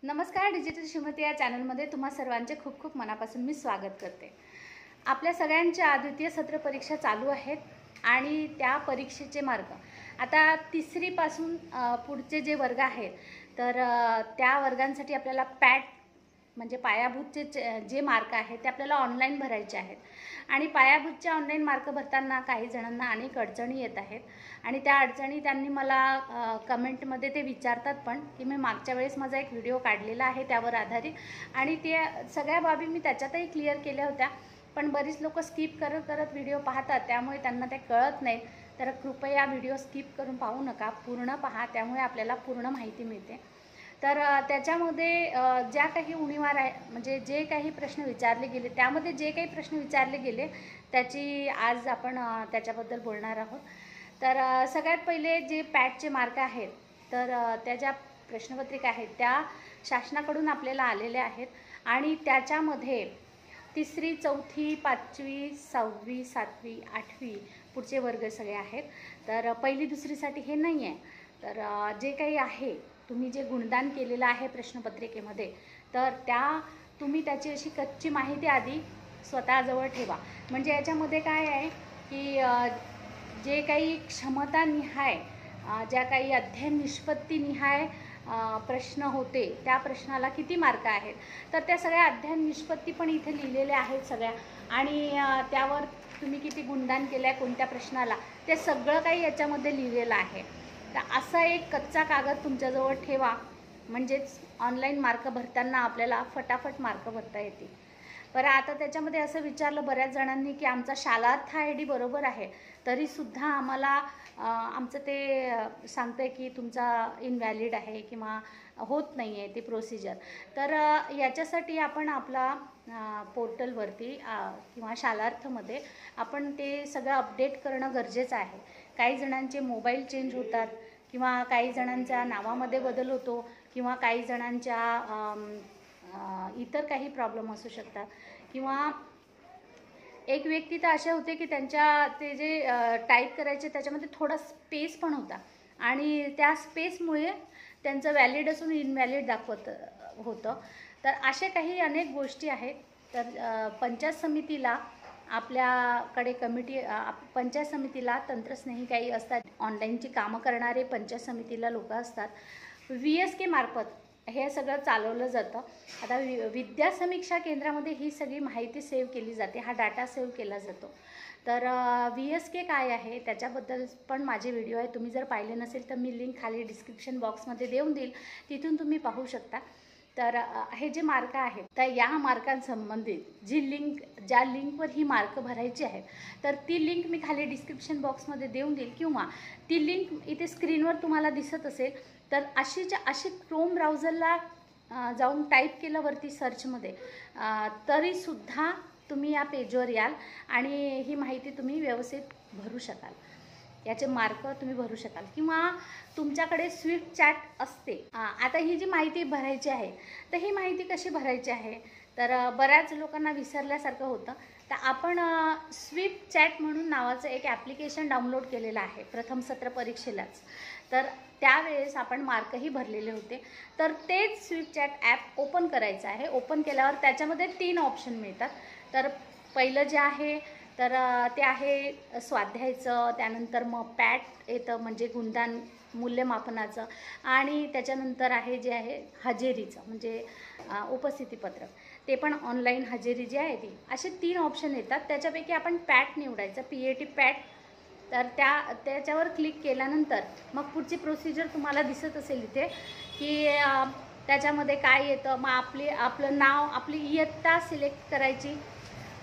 नमस्कार. डिजिटल श्रीमती या चॅनलमध्ये तुम्हा सर्वांचे खूप खूप मनापासून मी स्वागत करते. आपल्या सगळ्यांच्या द्वितीय सत्र परीक्षा चालू आहेत आणि त्या परीक्षेचे मार्क आता तिसरीपासून पुढचे जे वर्ग आहेत तर त्या वर्गांसाठी आपल्याला पॅट म्हणजे पायाभूतचे जे मार्क आहेत ते आपल्याला ऑनलाईन भरायचे आहेत आणि पायाभूतचे ऑनलाईन मार्क भरताना काही जणांना अनेक अडचणी येत आहेत आणि त्या अडचणी त्यांनी मला कमेंटमध्ये ते विचारतात पण की मी मागच्या वेळेस माझा एक व्हिडिओ काढलेला आहे त्यावर आधारित आणि ते सगळ्या बाबी मी त्याच्यातही क्लिअर केल्या होत्या, पण बरीच लोक स्किप करत करत व्हिडिओ पाहतात त्यामुळे त्यांना ते कळत नाही. तर कृपया व्हिडिओ स्किप करून पाहू नका, पूर्ण पहा, त्यामुळे आपल्याला पूर्ण माहिती मिळते. तर त्याच्यामध्ये ज्या काही उणीवा आहे म्हणजे जे काही प्रश्न विचारले गेले त्यामध्ये जे काही प्रश्न विचारले गेले त्याची आज आपण त्याच्याबद्दल बोलणार आहोत. तर सगळ्यात पहिले जे पॅटचे मार्क आहेत तर त्या ज्या प्रश्नपत्रिका आहेत त्या शासनाकडून आपल्याला आलेल्या आहेत आणि त्याच्यामध्ये तिसरी, चौथी, पाचवी, 6वी, 7वी, 8वी पुढचे वर्ग सगळे आहेत. तर पहिली दुसरीसाठी हे नाही आहे. तर जे काही आहे तुम्ही जे गुणदान केलेलं आहे प्रश्नपत्रिकेमध्ये तर तुम्ही त्याची अशी कच्ची माहिती आधी स्वतःजवळ ठेवा. म्हणजे याच्यामध्ये काय आहे की जे काही क्षमतानिहाय ज्या काही अध्ययन निष्पत्तीनिहाय प्रश्न होते त्या प्रश्नाला किती मार्क आहेत तर त्या सगळ्या अध्ययन निष्पत्ती पण इथे लिहिलेल्या आहेत सगळ्या आणि त्यावर तुम्ही किती गुणदान केलं आहे कोणत्या प्रश्नाला ते सगळं काही याच्यामध्ये लिहिलेलं आहे. तर असा एक कच्चा कागद तुमच्याजवळ ठेवा म्हणजेच ऑनलाईन मार्क भरताना आपल्याला फटाफट मार्क भरता येतील. बरं, आता त्याच्यामध्ये असं विचारलं बऱ्याच जणांनी की आमचा शालार्थ ID बरोबर आहे तरीसुद्धा आम्हाला आमचं ते सांगतं आहे की तुमचा इनव्हॅलिड आहे किंवा होत नाही आहे ती प्रोसिजर. तर याच्यासाठी आपण आपला पोर्टलवरती किंवा शालार्थमध्ये आपण ते सगळं अपडेट करणं गरजेचं आहे. काही जणांचे मोबाईल चेंज होतात किंवा काही जणांच्या नावामध्ये बदल होतो किंवा काही जणांच्या इतर काही प्रॉब्लेम असू शकतात किंवा एक व्यक्ती तर असे होते की त्यांच्या ते जे टाईप करायचे त्याच्यामध्ये थोडा स्पेस पण होता आणि त्या स्पेसमुळे त्यांचं व्हॅलिड असून इनव्हॅलिड दाखवत होतं. तर अशा काही अनेक गोष्टी आहेत. तर पंचायत समितीला आपल्याकडे पंचायत समितीला तंत्रस्नेही काही असतात, ऑनलाईनची कामं करणारे पंचायत समितीला लोक असतात. VSK मार्फत हे सगळं चालवलं जातं. आता विद्या समीक्षा केंद्रामध्ये ही सगळी माहिती सेव्ह केली जाते, हा डाटा सेव्ह केला जातो. तर VSK काय आहे त्याच्याबद्दल पण माझे व्हिडिओ आहे, तुम्ही जर पाहिले नसेल तर मी लिंक खाली डिस्क्रिप्शन बॉक्समध्ये देऊन देईल, तिथून तुम्ही पाहू शकता. तर हे जे मार्क आहेत तर या मार्कांसंबंधित ज्या लिंकवर ही मार्क भरायची आहेत तर ती लिंक मी खाली डिस्क्रिप्शन बॉक्समध्ये देऊन देईल किंवा ती लिंक इथे स्क्रीनवर तुम्हाला दिसत असेल तर अशी क्रोम ब्राउझरला जाऊन टाईप केलं वरती सर्चमध्ये तरीसुद्धा तुम्ही या पेजवर याल आणि ही माहिती तुम्ही व्यवस्थित भरू शकाल, याचे मार्क तुम्ही भरू शकाल किंवा तुमच्याकडे स्विफ्ट चॅट असते. आता ही जी माहिती भरायची आहे तर ही माहिती कशी भरायची आहे तर बऱ्याच लोकांना विसरल्यासारखं होतं. तर आपण स्विफ्ट चॅट म्हणून नावाचं एक ॲप्लिकेशन डाउनलोड केलेलं आहे प्रथम सत्र परीक्षेलाच. तर त्यावेळेस आपण मार्कही भरलेले होते. तर तेच स्विफ्ट चॅट ॲप ओपन करायचं आहे. ओपन केल्यावर त्याच्यामध्ये 3 ऑप्शन मिळतात. तर पहिलं जे आहे तर ते आहे स्वाध्यायचं, त्यानंतर मग पॅट येतं म्हणजे गुणदान मूल्यमापनाचं आणि त्याच्यानंतर आहे जे आहे हजेरीचं म्हणजे उपस्थितीपत्रक, ते पण ऑनलाईन हजेरी जी आहे ती. असे 3 ऑप्शन येतात, त्याच्यापैकी आपण पॅट निवडायचं, PAT पॅट. तर त्याच्यावर क्लिक केल्यानंतर मग पुढची प्रोसिजर तुम्हाला दिसत असेल इथे की त्याच्यामध्ये काय येतं. मग आपलं नाव, आपली इयत्ता सिलेक्ट करायची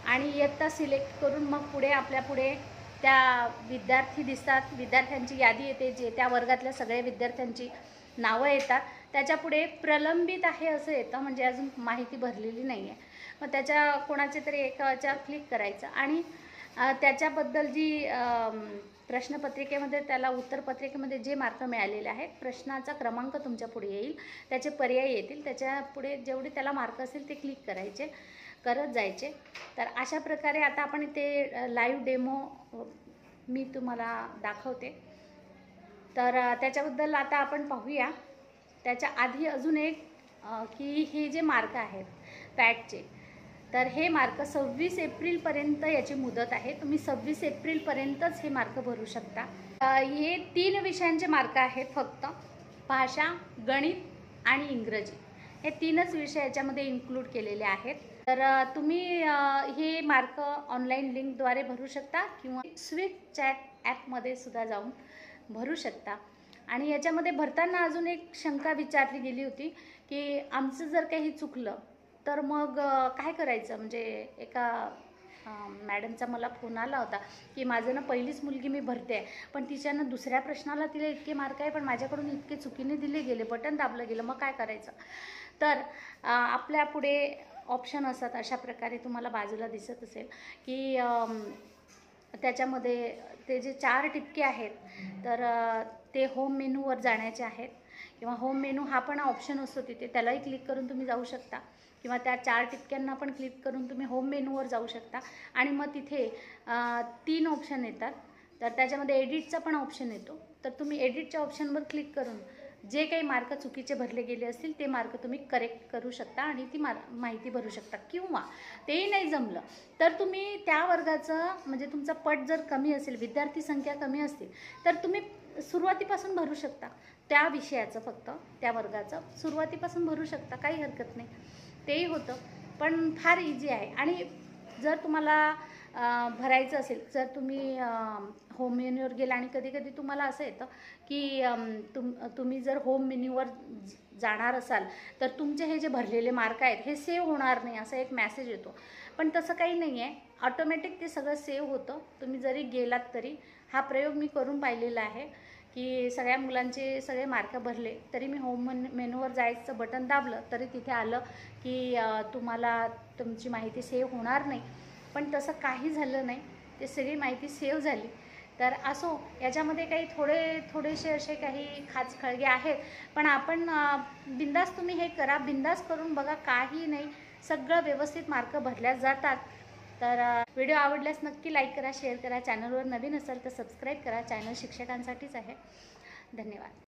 आणि इयत्ता सिलेक्ट करून मग पुढे त्या विद्यार्थी दिसतात, विद्यार्थ्यांची यादी येते, जे त्या वर्गातल्या सगळ्या विद्यार्थ्यांची नावं येतात. त्याच्यापुढे प्रलंबित आहे असं येतं म्हणजे अजून माहिती भरलेली नाही आहे. मग कोणाचे तरी एकाच्यावर क्लिक करायचं आणि त्याच्याबद्दल जी प्रश्नपत्रिकेमध्ये त्याला उत्तरपत्रिकेमध्ये जे मार्क मिळालेले आहेत प्रश्नाचा क्रमांक तुमच्या पुढे येईल, त्याचे पर्याय येतील, त्याच्या पुढे जेवढे त्याला मार्क असेल ते क्लिक करत जायचे. तर अशा प्रकारे आता आपण इथे लाईव्ह डेमो मी तुम्हाला दाखवते. तर त्याच्याबद्दल आता आपण पाहूया. त्याच्या आधी अजून एक की हे जे मार्क आहेत पॅटचे, तर हे मार्क 26 एप्रिलपर्यंत याची मुदत आहे. तुम्ही 26 एप्रिलपर्यंतच हे मार्क भरू शकता. हे 3 विषयांचे मार्क आहेत फक्त, भाषा, गणित आणि इंग्रजी. हे 3च विषय याच्यामध्ये इन्क्लूड केलेले आहेत. तर तुम्ही हे मार्क ऑनलाईन लिंकद्वारे भरू शकता किंवा स्विफ्ट चॅट ॲपमध्ये सुद्धा जाऊन भरू शकता. आणि याच्यामध्ये भरताना अजून एक शंका विचारली गेली होती की आमचं जर काही चुकलं तर मग काय करायचं. म्हणजे एका मॅडमचा मला फोन आला होता की माझं ना पहिलीच मुलगी मी भरते आहे, पण तिच्यानं दुसऱ्या प्रश्नाला तिला इतके मार्क आहे, पण माझ्याकडून इतके चुकीने दिले गेले, बटन दाबलं गेलं, मग काय करायचं. तर आपल्या पुढे ऑप्शन असतात. अशा प्रकारे तुम्हाला बाजूला दिसत असेल की त्याच्यामध्ये ते जे 4 टिपके आहेत, तर ते होम मेनूवर जाण्याचे आहेत. किंवा होम मेनू हा पण ऑप्शन असतो तिथे, त्यालाही क्लिक करून तुम्ही जाऊ शकता. किंवा त्या 4 टिपक्यांना पण क्लिक करून तुम्ही होम मेनूवर जाऊ शकता. आणि मग तिथे 3 ऑप्शन येतात. तर त्याच्यामध्ये एडिटचा पण ऑप्शन येतो. तर तुम्ही एडिटच्या ऑप्शनवर क्लिक करून जे काही मार्क चुकीचे भरले गेले असतील ते मार्क तुम्ही करेक्ट करू शकता आणि ती माहिती भरू शकता. किंवा तेही नाही जमलं तर तुम्ही त्या वर्गाचं, म्हणजे तुमचा पट जर कमी असेल, विद्यार्थी संख्या कमी असतील, तर तुम्ही सुरुवातीपासून भरू शकता. त्या विषयाचं फक्त त्या वर्गाचं सुरुवातीपासून भरू शकता, काही हरकत नाही, तेही होतं. पण फार इझी आहे. आणि जर तुम्हाला भरायचं असेल, जर तुम्ही होम मेन्यूवर गेला आणि कधी कधी तुम्हाला असं येतं की तुम्ही जर होम मेन्यूवर जाणार असाल तर तुमचे हे जे भरलेले मार्क आहेत हे सेव्ह होणार नाही, असा एक मेसेज येतो. पण तसं काही नाही आहे, ऑटोमॅटिक ते सगळं सेव्ह होतं. तुम्ही जरी गेलात तरी. हा प्रयोग मी करून पाहिलेला आहे की सगळ्या मुलांचे सगळे मार्क भरले, तरी मी होम मेनूवर जायचं बटन दाबलं तरी तिथे आलं की तुम्हाला तुमची माहिती सेव्ह होणार नाही. पण तसं काही झालं नाही, ते सगळी माहिती सेव्ह झाली. तर असो, याच्यामध्ये काही थोडेसे असे काही खाचखळगे आहेत, पण आपण बिंदास तुम्ही हे करा, बिंदास करून बघा, काही नाही, सगळं व्यवस्थित मार्क भरल्या जातात. तर व्हिडिओ आवडल्यास नक्की लाईक करा, शेअर करा. चॅनलवर नवीन असाल तर सबस्क्राईब करा. चॅनल शिक्षकांसाठीच आहे. धन्यवाद.